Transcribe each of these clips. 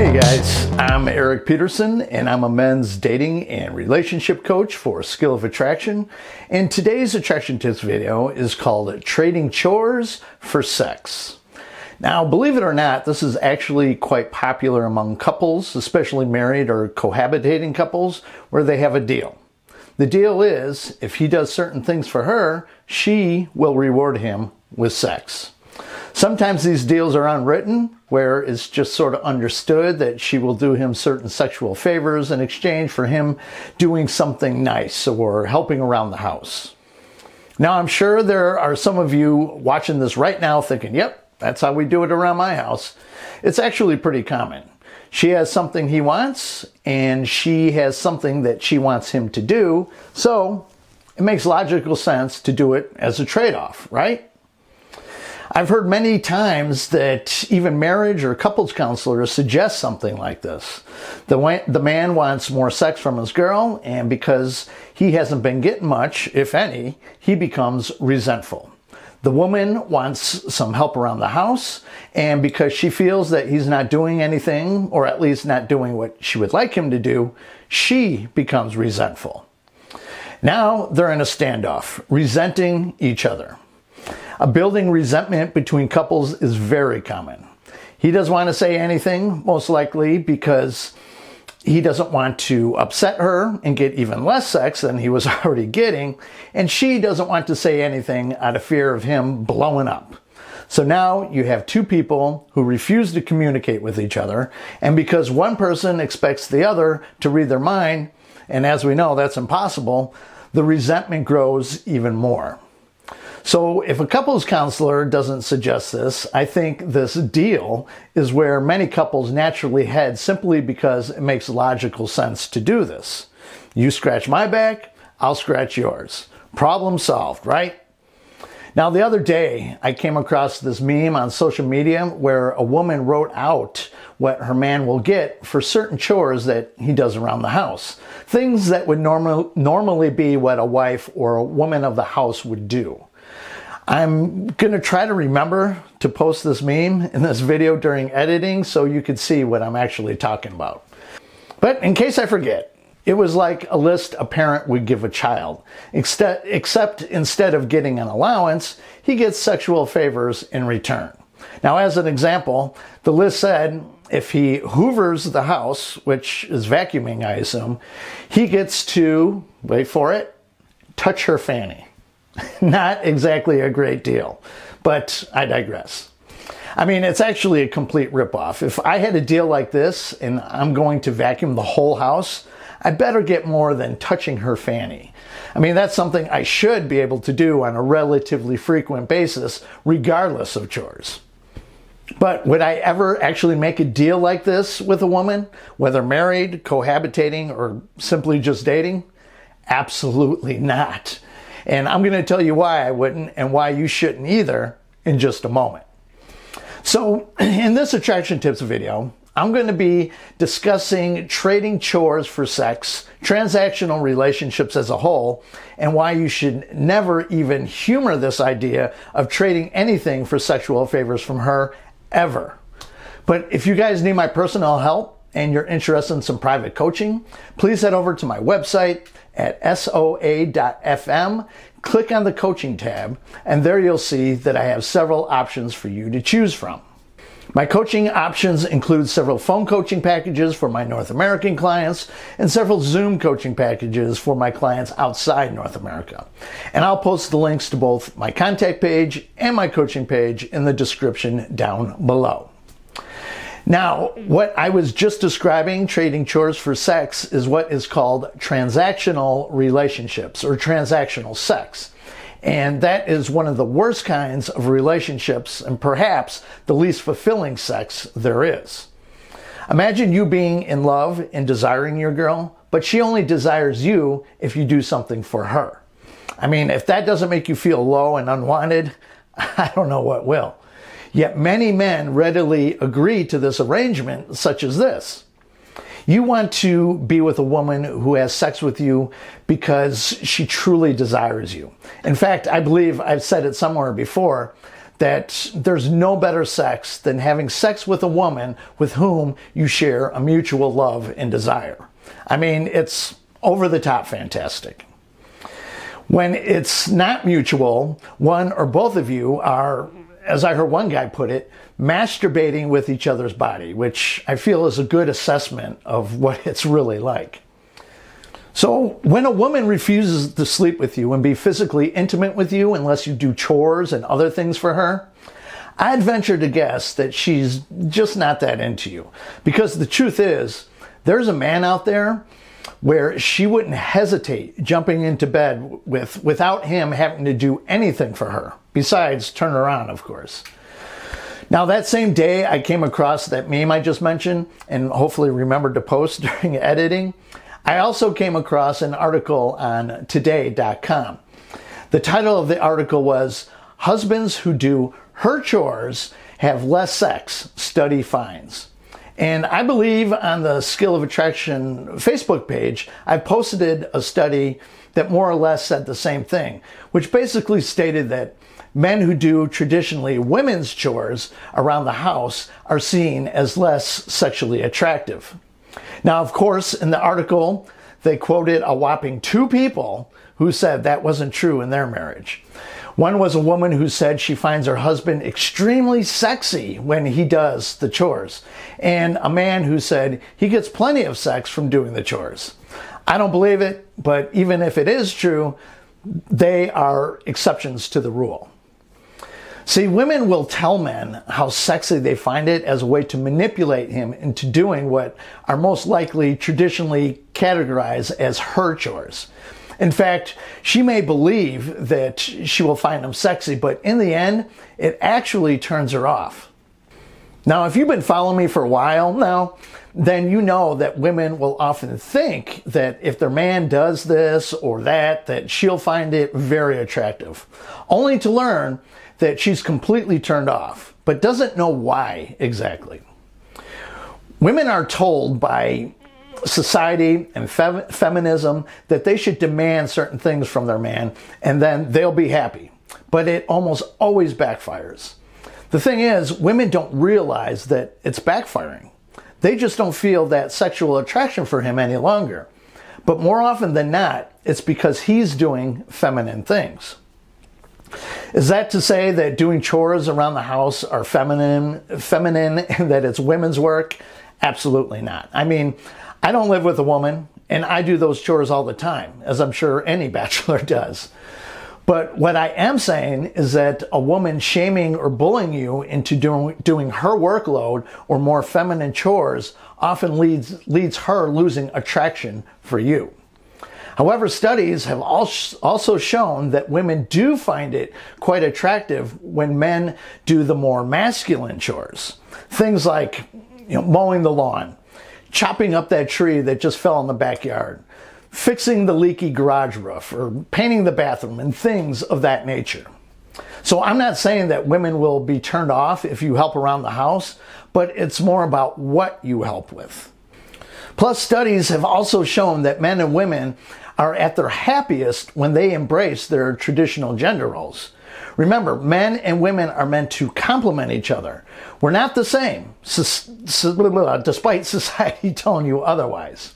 Hey guys, I'm Erik Peterson and I'm a men's dating and relationship coach for Skill of Attraction. And today's attraction tips video is called Trading Chores for Sex. Now, believe it or not, this is actually quite popular among couples, especially married or cohabitating couples, where they have a deal. The deal is, if he does certain things for her, she will reward him with sex. Sometimes these deals are unwritten, where it's just sort of understood that she will do him certain sexual favors in exchange for him doing something nice or helping around the house. Now, I'm sure there are some of you watching this right now thinking, yep, that's how we do it around my house. It's actually pretty common. She has something he wants, and she has something that she wants him to do, so it makes logical sense to do it as a trade-off, right? I've heard many times that even marriage or couples counselors suggest something like this. The man wants more sex from his girl, and because he hasn't been getting much, if any, he becomes resentful. The woman wants some help around the house, and because she feels that he's not doing anything, or at least not doing what she would like him to do, she becomes resentful. Now they're in a standoff, resenting each other. Building resentment between couples is very common. He doesn't want to say anything, most likely because he doesn't want to upset her and get even less sex than he was already getting, and she doesn't want to say anything out of fear of him blowing up. So now you have two people who refuse to communicate with each other, and because one person expects the other to read their mind, and as we know that's impossible, the resentment grows even more. So if a couples counselor doesn't suggest this, I think this deal is where many couples naturally head simply because it makes logical sense to do this. You scratch my back, I'll scratch yours. Problem solved, right? Now, the other day, I came across this meme on social media where a woman wrote out what her man will get for certain chores that he does around the house. Things that would normally be what a wife or a woman of the house would do. I'm going to try to remember to post this meme in this video during editing so you can see what I'm actually talking about. But in case I forget, it was like a list a parent would give a child, except instead of getting an allowance, he gets sexual favors in return. Now, as an example, the list said if he hoovers the house, which is vacuuming, I assume, he gets to, wait for it, touch her fanny. Not exactly a great deal, but I digress. I mean, it's actually a complete ripoff. If I had a deal like this and I'm going to vacuum the whole house, I better get more than touching her fanny. I mean, that's something I should be able to do on a relatively frequent basis, regardless of chores. But would I ever actually make a deal like this with a woman, whether married, cohabitating, or simply just dating? Absolutely not. And I'm going to tell you why I wouldn't and why you shouldn't either in just a moment. So in this attraction tips video, I'm going to be discussing trading chores for sex, transactional relationships as a whole, and why you should never even humor this idea of trading anything for sexual favors from her ever. But if you guys need my personal help and you're interested in some private coaching, please head over to my website at soa.fm, click on the coaching tab, and there you'll see that I have several options for you to choose from. My coaching options include several phone coaching packages for my North American clients and several Zoom coaching packages for my clients outside North America. And I'll post the links to both my contact page and my coaching page in the description down below. Now, what I was just describing, trading chores for sex, is what is called transactional relationships or transactional sex. And that is one of the worst kinds of relationships and perhaps the least fulfilling sex there is. Imagine you being in love and desiring your girl, but she only desires you if you do something for her. I mean, if that doesn't make you feel low and unwanted, I don't know what will. Yet many men readily agree to this arrangement, such as this. You want to be with a woman who has sex with you because she truly desires you. In fact, I believe I've said it somewhere before that there's no better sex than having sex with a woman with whom you share a mutual love and desire. I mean, it's over the top fantastic. When it's not mutual, one or both of you are, as I heard one guy put it, masturbating with each other's body, which I feel is a good assessment of what it's really like. So when a woman refuses to sleep with you and be physically intimate with you unless you do chores and other things for her, I'd venture to guess that she's just not that into you. Because the truth is, there's a man out there where she wouldn't hesitate jumping into bed without him having to do anything for her, besides turn her on, of course. Now, that same day I came across that meme I just mentioned, and hopefully remembered to post during editing, I also came across an article on today.com. The title of the article was, "Husbands Who Do Her Chores Have Less Sex, Study Finds." And I believe on the Skill of Attraction Facebook page, I posted a study that more or less said the same thing, which basically stated that men who do traditionally women's chores around the house are seen as less sexually attractive. Now, of course, in the article, they quoted a whopping 2 people who said that wasn't true in their marriage. One was a woman who said she finds her husband extremely sexy when he does the chores, and a man who said he gets plenty of sex from doing the chores. I don't believe it, but even if it is true, they are exceptions to the rule. See, women will tell men how sexy they find it as a way to manipulate him into doing what are most likely traditionally categorized as her chores. In fact, she may believe that she will find them sexy, but in the end, it actually turns her off. Now, if you've been following me for a while now, then you know that women will often think that if their man does this or that she'll find it very attractive, only to learn that she's completely turned off, but doesn't know why exactly. Women are told by society and feminism that they should demand certain things from their man and then they'll be happy. But it almost always backfires. The thing is, women don't realize that it's backfiring. They just don't feel that sexual attraction for him any longer. But more often than not, it's because he's doing feminine things. Is that to say that doing chores around the house are feminine and that it's women's work? Absolutely not. I mean, I don't live with a woman, and I do those chores all the time, as I'm sure any bachelor does. But what I am saying is that a woman shaming or bullying you into doing her workload or more feminine chores often leads her losing attraction for you. However, studies have also shown that women do find it quite attractive when men do the more masculine chores. Things like, mowing the lawn, chopping up that tree that just fell in the backyard, fixing the leaky garage roof, or painting the bathroom, and things of that nature. So I'm not saying that women will be turned off if you help around the house, but it's more about what you help with. Plus, studies have also shown that men and women are at their happiest when they embrace their traditional gender roles. Remember, men and women are meant to complement each other. We're not the same, despite society telling you otherwise.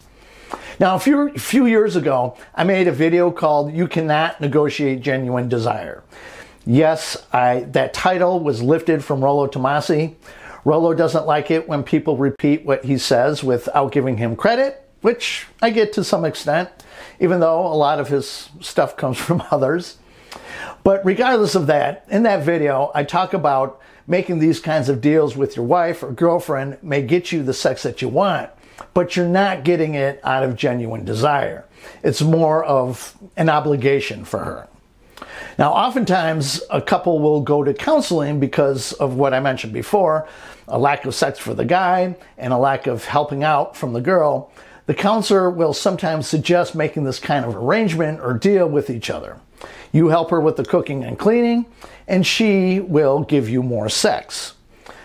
Now, a few years ago, I made a video called "You Cannot Negotiate Genuine Desire." Yes, that title was lifted from Rollo Tomassi. Rollo doesn't like it when people repeat what he says without giving him credit, which I get to some extent, even though a lot of his stuff comes from others. But regardless of that, in that video, I talk about making these kinds of deals with your wife or girlfriend may get you the sex that you want, but you're not getting it out of genuine desire. It's more of an obligation for her. Now, oftentimes, a couple will go to counseling because of what I mentioned before, a lack of sex for the guy and a lack of helping out from the girl. The counselor will sometimes suggest making this kind of arrangement or deal with each other. You help her with the cooking and cleaning, and she will give you more sex.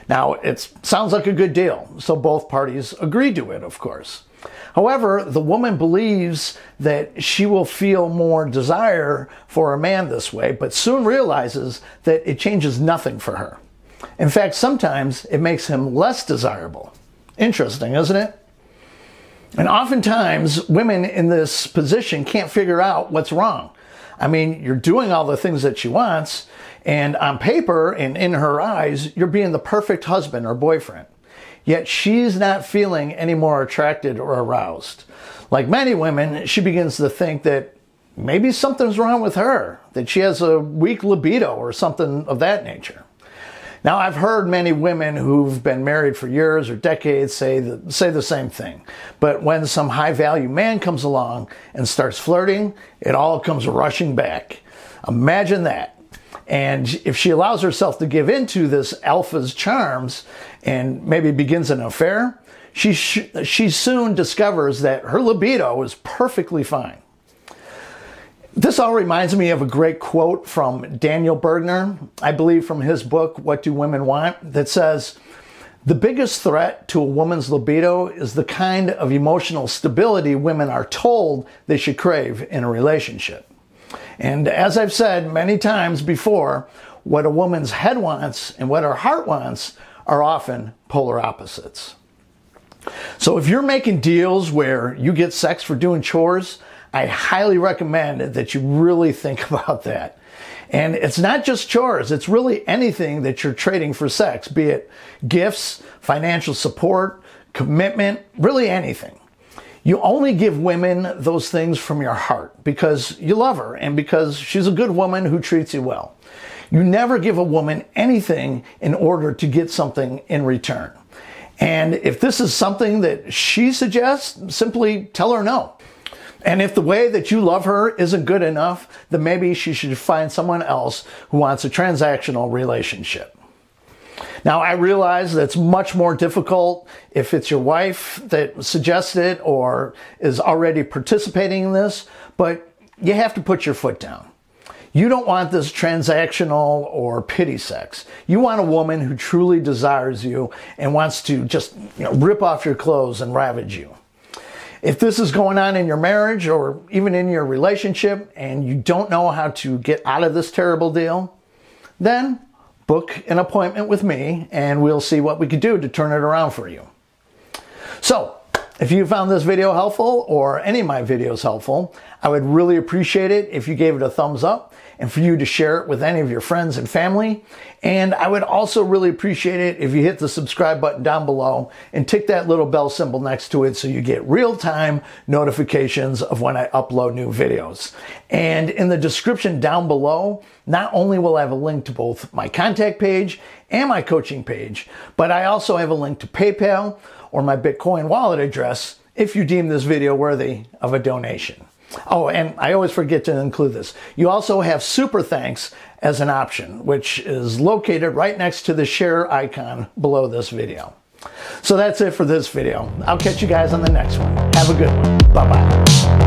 Now, it sounds like a good deal, so both parties agree to it, of course. However, the woman believes that she will feel more desire for a man this way, but soon realizes that it changes nothing for her. In fact, sometimes it makes him less desirable. Interesting, isn't it? And oftentimes, women in this position can't figure out what's wrong. I mean, you're doing all the things that she wants, and on paper and in her eyes, you're being the perfect husband or boyfriend. Yet she's not feeling any more attracted or aroused. Like many women, she begins to think that maybe something's wrong with her, that she has a weak libido or something of that nature. Now, I've heard many women who've been married for years or decades say the same thing. But when some high-value man comes along and starts flirting, it all comes rushing back. Imagine that. And if she allows herself to give into this alpha's charms and maybe begins an affair, she soon discovers that her libido is perfectly fine. This all reminds me of a great quote from Daniel Bergner, I believe from his book, What Do Women Want?, that says, "The biggest threat to a woman's libido is the kind of emotional stability women are told they should crave in a relationship." And as I've said many times before, what a woman's head wants and what her heart wants are often polar opposites. So if you're making deals where you get sex for doing chores, I highly recommend that you really think about that. And it's not just chores, it's really anything that you're trading for sex, be it gifts, financial support, commitment, really anything. You only give women those things from your heart because you love her and because she's a good woman who treats you well. You never give a woman anything in order to get something in return. And if this is something that she suggests, simply tell her no. And if the way that you love her isn't good enough, then maybe she should find someone else who wants a transactional relationship. Now, I realize that's much more difficult if it's your wife that suggests it or is already participating in this, but you have to put your foot down. You don't want this transactional or pity sex. You want a woman who truly desires you and wants to just rip off your clothes and ravage you. If this is going on in your marriage or even in your relationship and you don't know how to get out of this terrible deal, then book an appointment with me and we'll see what we can do to turn it around for you. So, if you found this video helpful or any of my videos helpful, I would really appreciate it if you gave it a thumbs up and for you to share it with any of your friends and family. And I would also really appreciate it if you hit the subscribe button down below and tick that little bell symbol next to it so you get real-time notifications of when I upload new videos. And in the description down below, not only will I have a link to both my contact page and my coaching page, but I also have a link to PayPal or my Bitcoin wallet address if you deem this video worthy of a donation. Oh, and I always forget to include this. You also have Super Thanks as an option, which is located right next to the share icon below this video. So that's it for this video. I'll catch you guys on the next one. Have a good one. Bye-bye.